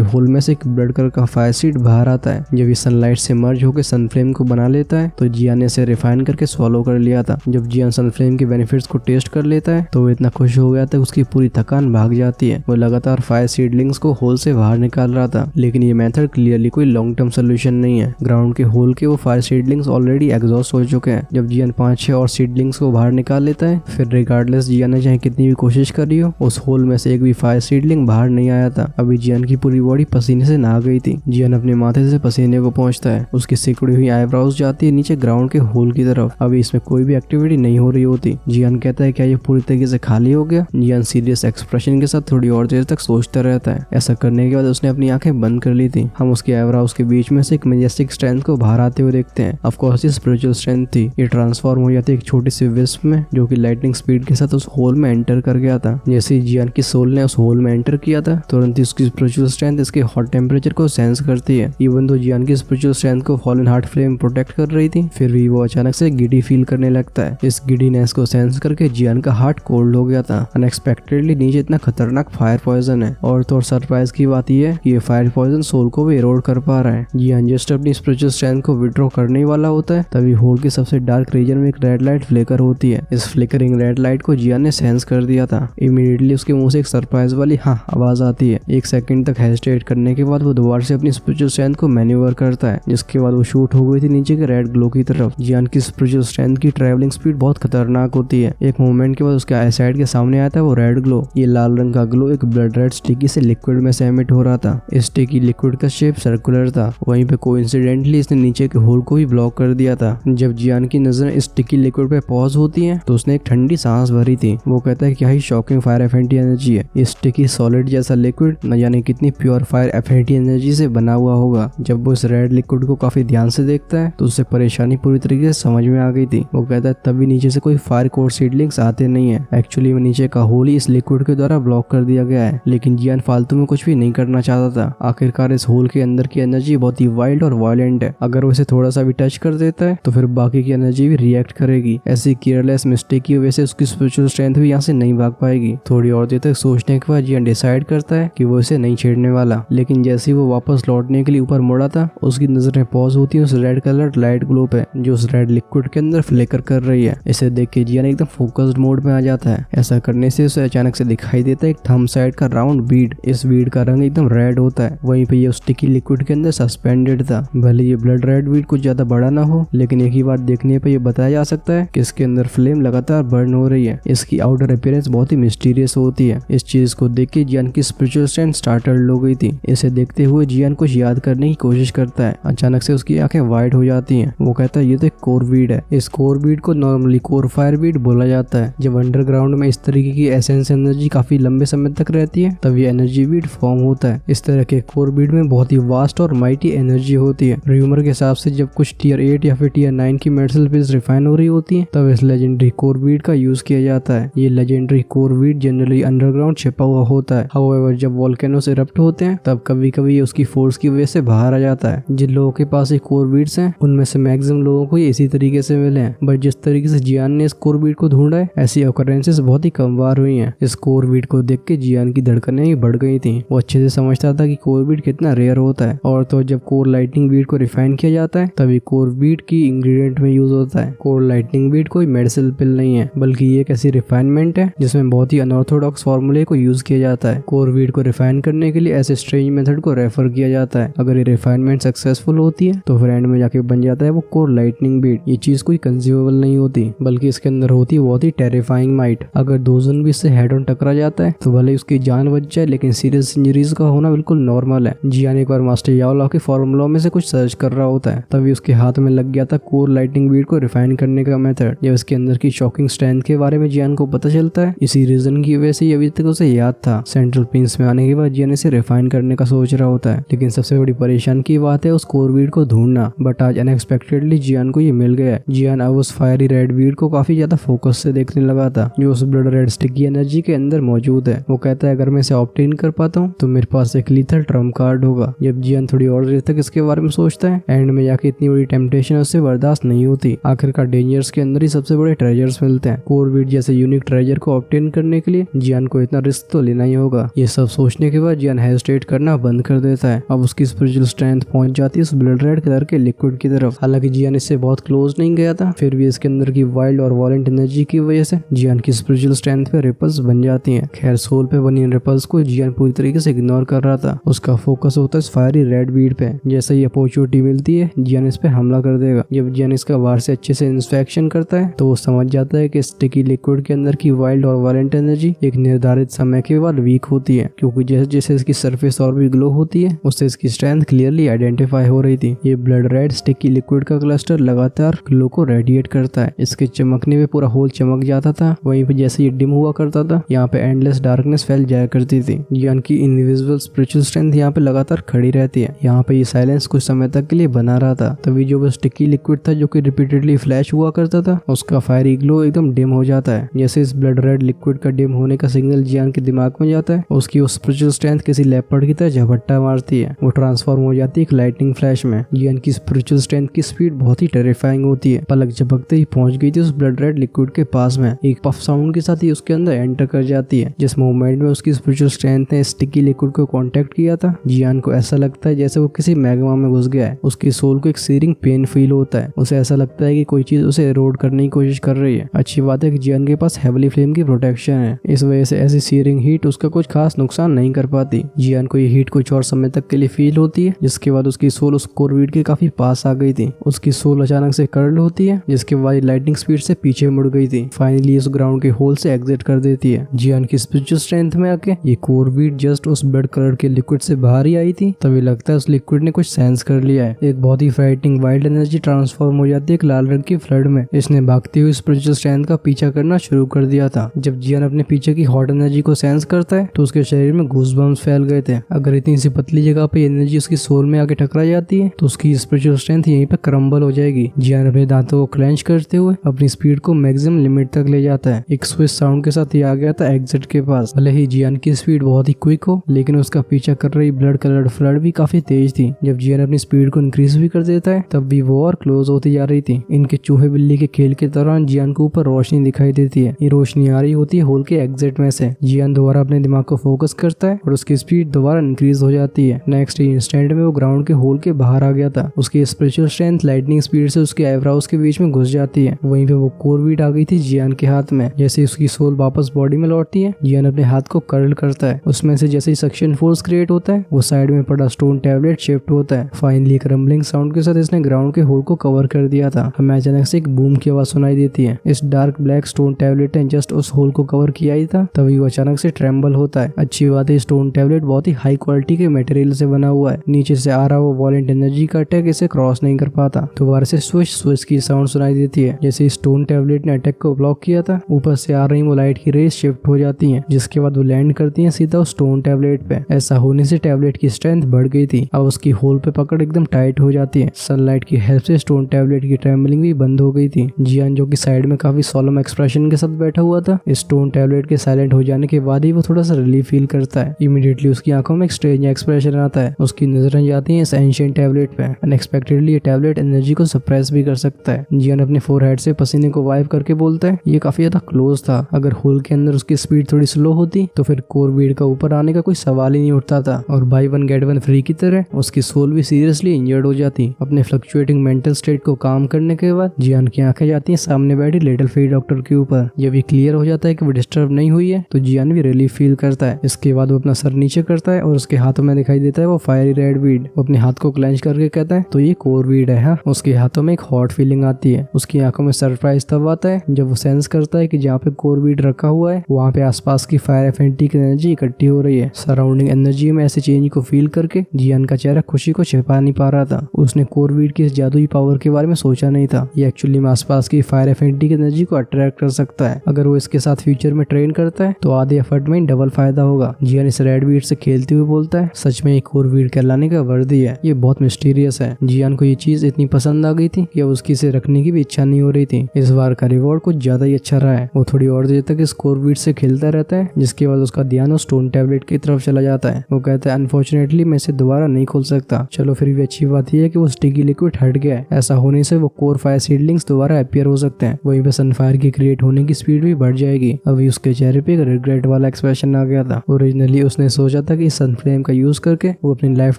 होल में से एक ब्लड कलर का फायर सीड बाहर आता है। जब ये सनलाइट से मर्ज होकर सनफ्लेम को बना लेता है तो जियान ने इसे रिफाइन करके स्वॉलो कर लिया था। जब जियान सनफ्लेम के बेनिफिट्स को टेस्ट कर लेता है तो वो इतना खुश हो गया था उसकी पूरी थकान भाग जाती है। वो लगातार फायर सीडलिंग्स को होल से बाहर निकाल रहा था, लेकिन ये मेथड क्लियरली कोई लॉन्ग टर्म सोल्यूशन नहीं है। ग्राउंड के होल के वो फायर सीडलिंग्स ऑलरेडी एग्जॉस्ट हो चुके हैं। जब जियान 5-6 और सीडलिंग्स को बाहर निकाल लेता है, फिर रिगार्डलेस जियान ने चाहे कितनी भी कोशिश करी हो, उस होल में से एक भी फायर सीडलिंग बाहर नहीं आया था। अभी जियान की पूरी बॉडी पसीने से नहा गई थी। जियान अपने माथे से पसीने को पहुंचता है। उसकी सिकुड़ी हुई आईब्राउज जाती है नीचे ग्राउंड के होल की तरफ। अभी इसमें कोई भी एक्टिविटी नहीं हो रही होती। जियान कहता है क्या ये पूरी तरीके से खाली हो गया? जियान सीरियस एक्सप्रेशन के साथ थोड़ी और देर तक सोचता रहता है। ऐसा करने के बाद उसने अपनी आंखें बंद कर ली थी। हम उसके आईब्राउज के बीच में से एक मैजेस्टिक स्ट्रेंथ को बाहर आते हुए देखते हैं। ऑफ कोर्स ये स्पिरिचुअल स्ट्रेंथ थी। ये ट्रांसफॉर्म हो जाती है एक छोटी सी विस्प में, जो कि लाइटनिंग स्पीड के साथ उस होल में एंटर कर गया था। जैसे ही जियान की सोल ने उस होल में एंटर किया था, तुरंत ही उसकी स्पिरिचुअल स्ट्रेंथ इसके हॉट टेम्परेचर को सेंस करती है। इवन तो जियान की स्पिरिचुअल स्ट्रेंथ को फॉलन हार्ट फ्लेम प्रोटेक्ट कर रही थी, फिर भी वो अचानक से गिडी फील करने लगता है। इस गिडीनेस को सेंस करके जियान का हार्ट कोल्ड हो गया था। अनएक्सपेक्टेडली नीचे इतना खतरनाक फायर पॉइजन है। और तो सरप्राइज की बात यह है कि ये फायर पॉइजन सोल को भी इरोड कर पा रहा है। जियान जस्ट अपनी स्पिरिचुअल स्ट्रेंथ को विड्रॉ करने वाला होता है, तभी होल के सबसे डार्क रीजन में एक रेड लाइट फ्लिकर होती है। इस फ्लिकरिंग रेड लाइट को जियान ने सेंस कर दिया था। इमीडिएटली उसके मुंह से एक सरप्राइज वाली हाँ आवाज आती है। 1 सेकंड तक हेजिटेट करने के बाद वो दोबारा से अपनी स्पिरिचुअल स्ट्रेंथ को मैन्यूवर करता है, जिसके बाद वो शूट हो गई थी नीचे के रेड ग्लो की तरफ। जियान की स्पिरिचुअल स्ट्रेंथ की ट्रैवलिंग स्पीड बहुत खतरनाक होती है। एक मोमेंट के बाद उसके आई साइड के सामने आता है वो रेड ग्लो। ये लाल रंग का ग्लो एक ब्लड रेड स्टिकी से लिक्विड में से एमिट हो रहा था। इस स्टिकी लिक्विड का शेप सर्कुलर था। वहीं पे कोइंसिडेंटली इसने नीचे के होल को भी ब्लॉक कर दिया था। जब जियान की नजर इस स्टिकी लिक्विड पे पॉज होती है तो उसने एक ठंडी सांस भरी थी। वो कहता है क्या ही शॉकिंग फायर एफिनिटी एनर्जी है। ये स्टिकी सॉलिड जैसा लिक्विड न जाने कितनी प्योर फायर एफिनिटी एनर्जी से बना हुआ होगा। जब वो इस रेड लिक्विड को काफी ध्यान से देखता है तो उससे परेशानी पूरी तरीके से समझ में आ गई थी। वो कहता है तभी नीचे से कोई फायर कोर सीडलिंग्स आते नहीं है। एक्चुअली नीचे का होल ही इस लिक्विड के द्वारा ब्लॉक कर दिया गया है। लेकिन जियान फालतू में कुछ भी नहीं करना चाहता था। आखिरकार इस होल के अंदर की एनर्जी बहुत ही वाइल्ड और वायलेंट है। अगर वो इसे थोड़ा सा भी टच कर देता है तो फिर बाकी की एनर्जी भी रिएक्ट करेगी। ऐसी केयरलेस मिस्टेक की वजह से उसकी स्पिरिचुअल स्ट्रेंथ भी यहाँ से नहीं भाग पाएगी। थोड़ी और देर तक सोचने के बाद जियान डिसाइड करता है कि वो इसे नहीं छेड़ने वाला। लेकिन जैसे ही वो वापस लौटने के लिए ऊपर मुड़ा था, उसकी नजरें पॉज होती है उस रेड कलर लाइट ग्लो पे, जो उस रेड लिक्विड के अंदर फ्लिकर कर रही है। इसे देख के जियान एकदम फोकस्ड मोड में आ जाता है। ऐसा करने से उसे अचानक से दिखाई देता है एक थंब साइड का राउंड बीड। इस बीड का रंग एकदम रेड होता है। वहीं पे ये उस स्टिकी लिक्विड के अंदर सस्पेंडेड था। भले ये ब्लड रेड बीड कुछ ज्यादा बड़ा ना हो, लेकिन एक ही बार देखने पे ये बताया जा सकता है कि इसके अंदर फ्लेम लगातार बर्न हो रही है। इसकी आउटर अपीयरेंस बहुत ही मिस्टीरियस होती है। इस चीज को देख के जियान की स्पिरिचुअल स्ट्रेंथ स्टार्टल्ड हो गई थी। इसे देखते हुए जियान कुछ याद करने की कोशिश करता है। अचानक से उसकी आंखें वाइट हो जाती हैं। वो कहता है ये तो एक कोर बीड है। इस कोर बीड को नॉर्मली कोर फायर बीड बोला जाता है। जब अंडरग्राउंड में इस तरीके की एसेंस एनर्जी काफी लंबे समय तक रहती है तब ये एनर्जी बीड फॉर्म होता है। इस तरह के कोर बीड में बहुत ही वास्ट और माइटी एनर्जी होती है। र्यूमर के हिसाब से जब कुछ टियर 8 या फिर टियर 9 की मेटल पीस रिफाइन हो रही होती है तब इस लेजेंडरी कोर बीड का यूज किया जाता है। ये legendary core Beed generally underground छिपा हुआ होता है। हाउएवर जब वोल्केनोस इरप्ट होते हैं तब कभी कभी ये उसकी फोर्स की वजह से बाहर आ जाता है। जिन लोगों के पास ये कोर बीड्स हैं उनमें से मैक्सिमम लोगों को ये इसी तरीके से मिले हैं। बट जिस तरीके से जियान ने इस कोर बीड को ढूंढा है, ऐसी ऑकरेंसेस बहुत ही कम बार हुई हैं। इस कोर बीड को देख के जियान की धड़कनें भी बढ़ गई थी। वो अच्छे से समझता था कि कोर बीड कितना रेयर होता है। और तो जब कोर लाइटनिंग बीड को रिफाइन किया जाता है तभी कोर बीड की इंग्रेडिएंट में यूज होता है। कोर लाइटनिंग बीड कोई मेडिसिनल पिल नहीं है, बल्कि ये एक ऐसी रिफाइनमेंट है जिसमें बहुत ही अनऑर्थोडॉक्स फॉर्मूले को यूज किया जाता है। कोर बीड को रिफाइन करने के लिए ऐसे स्ट्रेंज मेथड को रेफर किया जाता है। अगर ये रिफाइनमेंट सक्सेसफुल होती है तो फिर एंड में जाके बन जाता है वो कोर लाइटनिंग बीड। ये चीज कोई कंज्यूमेबल नहीं होती, बल्कि इसके अंदर होती है बहुत ही टेरिफाइंग माइट। अगर दो जन भी इससे हेड ऑन टकरा जाता है तो भले उसकी जान बच जाए, लेकिन सीरियस इंजरीज का होना बिल्कुल नॉर्मल है। जियान एक बार मास्टर याओ लॉ के फॉर्मूला में से कुछ सर्च कर रहा होता है, तभी उसके हाथ में लग गया था कोर लाइटनिंग बीड को रिफाइन करने का मेथड। जब इसके अंदर की शॉकिंग स्ट्रेंथ के बारे में जियान को पता चलता है, इसी रीजन की वजह से अभी तक उसे याद था। सेंट्रल पिंस में आने के बाद जियान इसे रिफाइन करने का सोच रहा होता है, लेकिन सबसे बड़ी परेशानी की बात है उस कोर बीड को ढूंढना। बट आज अनएक्सपेक्टेडली जियान को ये मिल गया है। जियान अब उस फायरी रेड बीड को काफी ज्यादा फोकस से देखने लगा था, जो उस ब्लड रेड स्टिकी एनर्जी के अंदर मौजूद है। वो कहता है अगर मैं इसे ऑब्टेन कर पाता हूँ तो मेरे पास एक लीथल ट्रम्प कार्ड होगा। जब जियान थोड़ी और देर तक इसके बारे में सोचता है, एंड में जाके इतनी बड़ी टेम्पटेशन उससे बर्दाश्त नहीं होती। आखिरकार डेंजर्स के अंदर ही सबसे बड़े ट्रेजर्स मिलते हैं। कोर बीड जैसे यूनिक ट्रेजर को को ऑब्टेन करने के लिए जियान को इतना रिस्क तो लेना ही होगा। ये सब सोचने के बाद जियान हेजिटेट करना बंद कर देता है। अब उसकी स्पिरिचुअल स्ट्रेंथ पहुंच जाती है उस ब्लड रेड कलर के लिक्विड की तरफ। हालांकि जियान इससे बहुत क्लोज नहीं गया था, फिर भी इसके अंदर की वाइल्ड और वॉलेंट एनर्जी की वजह से जियान की स्पिरिचुअल स्ट्रेंथ पे रिपल्स बन जाती है। खैर सोल पे बनी इन रिपल्स को जियान पूरी तरीके से इग्नोर कर रहा था। उसका फोकस होता है इस फायरी रेड बीड पे। जैसे ही अपॉर्चुनिटी मिलती है जियान इस पे हमला कर देगा। जब जियान इसका बाहर से अच्छे से इंस्पेक्शन करता है तो वो समझ जाता है कि स्टिकी लिक्विड के अंदर की वाइल्ड और वॉलेंट एनर्जी एक निर्धारित समय के बाद वीक होती है, क्योंकि जैसे जैसे इसकी सरफेस और भी ग्लो होती है उससे इसकी स्ट्रेंथ क्लियरली आइडेंटिफाई हो रही थी। ये ब्लड रेड स्टिकी लिक्विड का क्लस्टर लगातार ग्लो को रेडिएट करता है। इसके चमकने में पूरा होल चमक जाता था। वहीं पे जैसे ये डिम हुआ करता था यहाँ पे एंडलेस डार्कनेस फैल जाया करती थी। जियान की इनविजिबल स्पिरिचुअल स्ट्रेंथ यहाँ पे लगातार खड़ी रहती है। यहाँ पे ये साइलेंस कुछ समय तक के लिए बना रहा था। तभी जो वो स्टिकी लिक्विड था जो कि रिपीटेडली फ्लैश हुआ करता था उसका फायरी ग्लो एकदम डिम हो जाता है। जैसे इस ब्लड रेड लिक्विड का डिम होने का सिग्नल जियान के दिमाग में जाता है, उसकी उस स्पिरिचुअल स्ट्रेंथ किसी लेपर्ड की तरह झपट्टा मारती है। वो ट्रांसफॉर्म हो जाती है एक लाइटनिंग फ्लैश में। जियान की स्पिरिचुअल स्ट्रेंथ की स्पीड बहुत ही टेरिफाइंग होती है। पलक झपकते ही पहुंच गई थी उस ब्लड रेड लिक्विड के पास में। एक पफ साउंड के साथ ही उसके अंदर एंटर कर जाती है। जिस मूवमेंट में उसकी स्पिरिचुअल स्ट्रेंथ ने स्टिकी लिक्विड को कांटेक्ट किया था जियान को ऐसा लगता है जैसे वो किसी मैग्मा में घुस गया है। उसकी सोल को एक सीरिंग पेन फील होता है। उसे ऐसा लगता है कि कोई चीज उसे एरोड करने की कोशिश कर रही है। अच्छी बात है कि जियान के पास हेवली फ्लेम की प्रोटेक्शन है, इस वजह से ऐसी सीरिंग हीट उसका कुछ खास नुकसान नहीं कर पाती। जियान को ये हीट कुछ और समय तक के लिए फील होती है, जिसके बाद उसकी सोल उस कोरवीड के काफी पास आ गई थी। उसकी सोल अचानक से कर्ल होती है, जिसके बाद लाइटनिंग स्पीड से पीछे मुड़ गई थी। फाइनली इस ग्राउंड के होल से एग्जिट कर देती है। जियान की स्पिरिचुअल स्ट्रेंथ में आके ये कोरवीड जस्ट उस ब्लड कलर के लिक्विड से बाहर ही आई थी। तभी लगता है उस लिक्विड ने कुछ सेंस कर लिया है। एक बहुत ही फ्राइटनिंग वाइल्ड एनर्जी ट्रांसफॉर्म हो जाती है एक लाल रंग की फ्लड में। इसने भागती हुई स्पिरिचुअल स्ट्रेंथ का पीछा करना शुरू कर दिया था। जब जियान अपने पीछे की हॉट एनर्जी को सेंस करता है तो उसके शरीर में गूज़बम्प्स फैल गए थे। अगर इतनी सी पतली जगह पे एनर्जी उसकी सोल में आके टकरा जाती है तो उसकी स्पिरिचुअल स्ट्रेंथ यहीं पे क्रम्बल हो जाएगी। जियान अपने दांतों को क्लेंच करते हुए अपनी स्पीड को मैक्सिमम लिमिट तक ले जाता है। एक स्विच साउंड के साथ ही आ गया था एग्जिट के पास। भले ही जियान की स्पीड बहुत ही क्विक हो, लेकिन उसका पीछा कर रही ब्लड कलर्ड फ्लड भी काफी तेज थी। जब जियान अपनी स्पीड को इंक्रीज भी कर देता है तब भी वो और क्लोज होती जा रही थी। इनके चूहे बिल्ली के खेल के दौरान जियान को ऊपर रोशनी दिखाई देती है। ये रोशनी आ रही होती है होल के एग्जिट में से। जियान दोबारा अपने दिमाग को फोकस करता है और उसकी स्पीड दोबारा इंक्रीज हो जाती है। नेक्स्ट इंस्टेंट में वो ग्राउंड के होल के बाहर आ गया था। उसकी स्पिरिचुअल स्ट्रेंथ लाइटनिंग स्पीड से उसके आईब्राउज के बीच में घुस जाती है। वहीं पे वो कोरवीड आ गई थी जियान के हाथ में। जैसे उसकी सोल वापस बॉडी में लौटती है जियान अपने हाथ को कर्ल करता है। उसमें से जैसे ही सक्शन फोर्स क्रिएट होता है वो साइड में पड़ा स्टोन टैबलेट शिफ्ट होता है। फाइनली एक रंबलिंग साउंड के साथ इसने ग्राउंड के होल को कवर कर दिया था। हमें अचानक से एक बूम की आवाज सुनाई देती है। इस डार्क ब्लैक स्टोन टैबलेट ने जस्ट उस होल को कवर किया ही था तभी वो अचानक से ट्रेम्बल होता है। अच्छी बात है स्टोन टैबलेट बहुत ही हाई क्वालिटी के मटेरियल से बना हुआ है। नीचे से आ रहा वो वॉलेंट एनर्जी का अटैक इसे क्रॉस नहीं कर पाता। दोबारा से स्विच की साउंड सुनाई देती है। जैसे स्टोन टैबलेट ने अटैक को ब्लॉक किया था ऊपर से आ रही वो लाइट की रेस शिफ्ट हो जाती है, जिसके बाद वो लैंड करती है सीधा उस स्टोन टैबलेट पे। ऐसा होने से टैबलेट की स्ट्रेंथ बढ़ गई थी। अब उसकी होल पे पकड़ एकदम टाइट हो जाती है। सनलाइट की हेल्प से स्टोन टैबलेट की ट्रेम्बलिंग भी बंद हो गई थी। जियान जो कि साइड में काफी सोलम एक्सप्रेशन के साथ बैठा हुआ था, स्टोन टैबलेट के साइलेंट हो जाने के बाद ही वो थोड़ा सा रिलीफ फील करता है। इमीडिएटली उसकी आंखों में एक स्ट्रेंज एक्सप्रेशन आता है। उसकी नजरें जाती हैं इस एंशिएंट टैबलेट पे। अनएक्सपेक्टेडली ये टैबलेट एनर्जी को सप्रेस भी कर सकता है। जियान अपने फोरहेड से पसीने को वाइप करके बोलता है ये काफी ज्यादा क्लोज था। अगर होल के अंदर उसकी स्पीड थोड़ी स्लो होती तो फिर कोरवीड का ऊपर आने का कोई सवाल ही नहीं उठता था और by one get one free की तरह उसकी सोल भी सीरियसली इंजर्ड हो जाती। अपने फ्लक्चुएटिंग मेंटल स्टेट को काम करने के बाद जियान की आंखें जाती हैं सामने बैठी लिटिल फेरी डॉक्टर के ऊपर। जब ये क्लियर हो जाता है कि वो डिस्टर्ब नहीं हुई है तो जियान भी रिलीफ फील करता है। इसके बाद वो अपना सर नीचे करता है और उसके हाथों में दिखाई देता है वो फायरी रेड वीड। वो अपने हाथ को क्लेंच करके कहता है तो ये कोरवीड है। उसके हाथों में एक हॉट फीलिंग आती है। उसकी आंखों में सरप्राइज तब आता है जब वो सेंस करता है कि जहाँ पे कोरवीड रखा हुआ है वहाँ पे आसपास की फायर एफिनिटी की एनर्जी इकट्ठी हो रही है। सराउंडिंग एनर्जी में ऐसे चेंज को फील करके जियान का चेहरा खुशी को छिपा नहीं पा रहा था। उसने कोरवीड की इस जादुई पावर के बारे में सोचा नहीं था। ये एक्चुअली में आसपास की फायर एफिनिटी की एनर्जी को अट्रैक्ट कर सकता है। अगर वो इसके साथ फ्यूचर में ट्रेन करता है तो आधे एफर्ट में डबल फायदा होगा। जियान इस रेड वीड से खेलते हुए बोलता है सच में एक कोरवीड कहलाने का वर्दी है। ये बहुत मिस्टीरियस है। जियान को ये चीज इतनी पसंद आ गई थी कि उसकी इसे रखने की भी इच्छा नहीं हो रही थी। इस बार का रिवॉर्ड कुछ ज्यादा ही अच्छा रहा है। वो थोड़ी और देर तक इस कोरवीड से खेलता रहता है, जिसके बाद उसका ध्यान उस स्टोन टैबलेट की तरफ चला जाता है। वो कहता है अनफॉर्चुनेटली मैं इसे दोबारा नहीं खोल सकता। चलो फिर भी अच्छी बात यह है कि वो स्टिकी लिक्विड हट गया है। ऐसा होने से वो कोर फायर सीडलिंग्स दोबारा अपीयर हो सकते हैं। वहीं पे सनफायर की क्रिएट होने की स्पीड भी बढ़ जाएगी। अभी उसके चेहरे पे एक रिग्रेट वाला एक्सप्रेशन आ गया था। ओरिजिनली उसने सोचा था कि सन फ्लेम का यूज करके वो अपनी life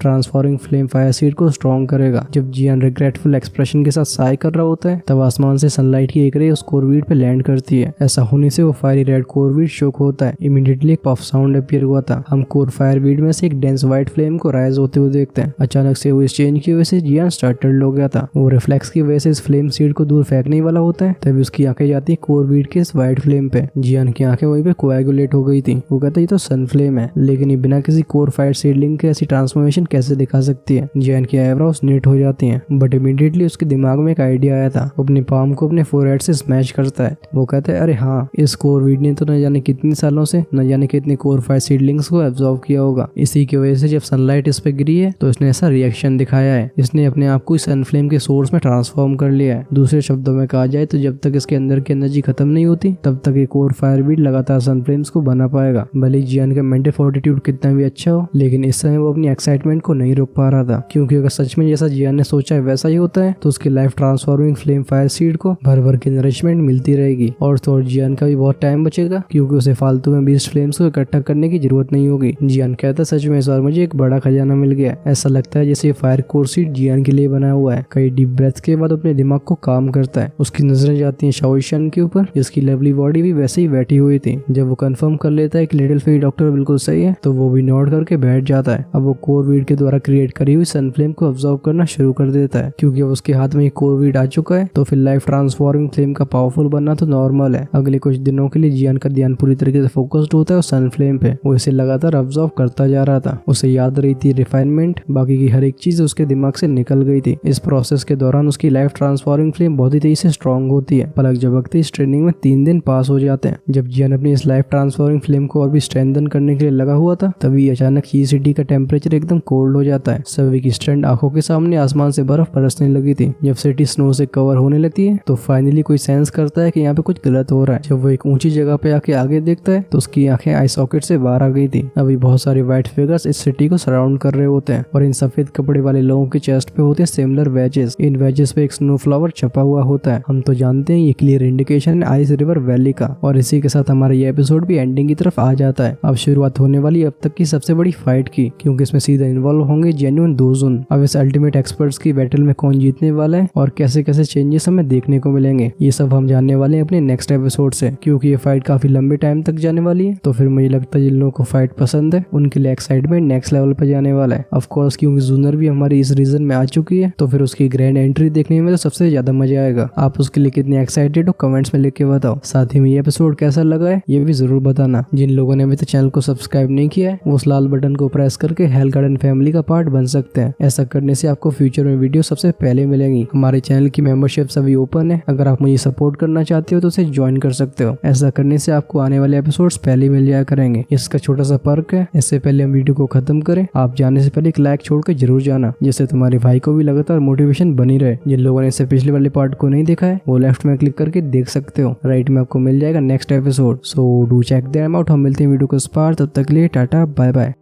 transforming flame fire seed को स्ट्रॉन्ग करेगा। जब जियान रिग्रेटफुल एक्सप्रेशन के साथ साय कर रहा होता है तब आसमान से सनलाइट की एक रे उस कोरवीड पे लैंड करती है। ऐसा होने से वो फायरी रेड कोरवीड शॉक होता है। इमीडिएटली एक पफ साउंड अपीयर हुआ था। हम कोर फायरवीड में से एक डेंस व्हाइट फ्लेम को राइज होते हुए देखते हैं। अचानक से वो इस चेंज की वजह से जियान स्टार्टल्ड हो गया था। वो रिफ्लेक्स की वजह से इस फ्लेम सीड को दूर फेंकने वाला होता है तभी उसकी आंखें जाती है कोरवीड के इस व्हाइट फ्लेम पे। जियान की आंखें वहीं पे कोएगुलेट हो गई थी। वो कहता है ये तो सन फ्लेम है, लेकिन ये बिना किसी कोर फायर सीडलिंग के ऐसी ट्रांसफॉर्मेशन कैसे दिखा सकती है। जियान की आईब्रोज नीट हो जाती हैं, बट इमीडिएटली उसके दिमाग में एक आइडिया आया था। वो अपनी पाम को अपने फोरहेड से स्मैश करता है। वो कहता है अरे हाँ, इस कोरवीड ने तो न जाने कितनी सालों से न जाने कितने कोर फायर सीडलिंग्स को एब्जॉर्व किया होगा। इसी की वजह से जब सनलाइट इस पे गिरी है तो इसने ऐसा रिएक्शन दिखाया है। इसने अपने आप को सन फ्लेम के सोर्स में ट्रांसफॉर्म कर लिया है। दूसरे शब्दों में कहा जाए तो जब तक इसके अंदर की एनर्जी खत्म नहीं होती तब तक ये कोर फायरवीड लगातार सन फ्लेम्स को बना पाएगा। भले जियान का मेंटल फोर्टिट्यूड कितना भी अच्छा हो, लेकिन इस समय वो अपनी एक्साइटमेंट को नहीं रोक पा रहा था, क्योंकि अगर सच में जैसा जियान ने सोचा है वैसा ही होता है तो उसकी life transforming flame fire seed को भर भर के नरिशमेंट मिलती रहेगी और तो और जियान का भी बहुत टाइम बचेगा, क्योंकि उसे फालतू में बीस्ट फ्लेम्स को इकट्ठा करने की जरूरत नहीं होगी। जियान कहता सच में इस बार मुझे एक बड़ा खजाना मिल गया। ऐसा लगता है जैसे फायर कोर सीड जियान के लिए बनाया हुआ है। कई डीप ब्रेथ के बाद अपने दिमाग को काम करता है। उसकी नजरें जाती हैं शाओशियन के ऊपर, जिसकी लवली बॉडी भी वैसे ही बैठी हुई थी। जब वो कंफर्म कर लेता है कि लिटिल फेरी डॉक्टर बिल्कुल सही है तो वो भी नोट करके बैठ जाता है। अब वो कोरवीड के द्वारा क्रिएट करी हुई सन फ्लेम को ऑब्जर्व करना शुरू कर देता है, क्योंकि अब उसके हाथ में कोरवीड आ चुका है तो फिर लाइफ ट्रांसफॉर्मिंग फ्लेम का पावरफुल बनना तो नॉर्मल है। अगले कुछ दिनों के लिए जियान का ध्यान पूरी तरीके से फोकस्ड होता है और सन फ्लेम पे। वो इसे लगातार ऑब्जर्व करता जा रहा था। उसे याद रही थी रिफाइनमेंट, बाकी की हर एक चीज उसके दिमाग से निकल गई थी। इस प्रोसेस के दौरान उसकी लाइफ ट्रांसफॉर्मिंग फ्लेम बहुत ही तेजी से स्ट्रॉन्ग होती है। पलक झपकते इस ट्रेनिंग में 3 दिन पास हो जाते हैं। जब जियान अपनी इस लाइफ ट्रांसफॉर्मिंग फ्लेम को और भी स्ट्रेंथन करने के लिए लगा हुआ था तभी अचानक ही सिटी का टेम्परेचर एकदम कोल्ड हो जाता है। सभी की स्ट्रेंथ आंखों के सामने आसमान से बर्फ बरसने लगी थी। जब सिटी स्नो से कवर होने लगती है तो फाइनली कोई सेंस करता है कि यहाँ पे कुछ गलत हो रहा है। जब वो एक ऊंची जगह पे आके आगे देखता है तो उसकी आंखें आई सॉकेट से बाहर आ गई थी। अभी बहुत सारे व्हाइट फिगर्स इस सिटी को सराउंड कर रहे होते हैं और इन सफेद कपड़े वाले लोगों के चेस्ट पे होते हैं सिमिलर वेजेस। इन वेजेस पे एक स्नो फ्लावर छपा हुआ होता है। हम तो जानते हैं ये क्लियर इंडिकेशन है आइस रिवर वैली का। और इसी के साथ हमारा ये एपिसोड भी एंडिंग की तरफ आ जाता है। अब शुरुआत होने वाली अब तक की सबसे बड़ी फाइट की, क्योंकि इसमें सीधा इन्वॉल्व होंगे जेन्युइन दोजुन। अब इस अल्टीमेट एक्सपर्ट्स की बैटल में कौन जीतने वाला है और कैसे कैसे चेंजेस हमें देखने को मिलेंगे, ये सब हम जानने वाले हैं अपने नेक्स्ट एपिसोड से। क्योंकि ये फाइट काफी लंबे टाइम तक जाने वाली है तो फिर मुझे लगता है जिन लोगों को फाइट पसंद है उनके लिए एक्साइटमेंट नेक्स्ट लेवल पर जाने वाला है। ऑफ कोर्स क्योंकि जूनर भी हमारी इस रीजन में आ चुकी है तो फिर उसकी ग्रैंड एंट्री देखने में तो सबसे ज्यादा मजा आएगा। आप उसके लिए कितने एक्साइटेड हो कमेंट्स में लिख के बताओ। साथ ही में ये एपिसोड कैसा लगा है ये भी जरूर बताना। जिन लोगों ने अभी तक चैनल को सब्सक्राइब नहीं किया है वो उस लाल बटन को प्रेस करके हेल गार्डन फैमिली का पार्ट बन सकते हैं। ऐसा करने से आपको फ्यूचर में वीडियो सबसे पहले मिलेंगी। हमारे चैनल की मेंबरशिप अभी ओपन है। अगर आप मुझे सपोर्ट करना चाहते हो तो उसे ज्वाइन कर सकते हो। ऐसा करने से आपको आने वाले एपिसोड्स पहले मिल जाया करेंगे। इसका छोटा सा पर्क है। इससे पहले हम वीडियो को खत्म करें, आप जाने से पहले एक लाइक छोड़ के जरूर जाना, जिससे तुम्हारे भाई को भी लगातार मोटिवेशन बनी रहे। जिन लोगों ने इससे पिछले वाले पार्ट को नहीं देखा है वो लेफ्ट में क्लिक करके देख सकते हो। राइट में आपको मिल जाएगा next episode. So do check them out. हम मिलते हैं वीडियो को इस पार। तब तक के लिए टाटा बाय बाय।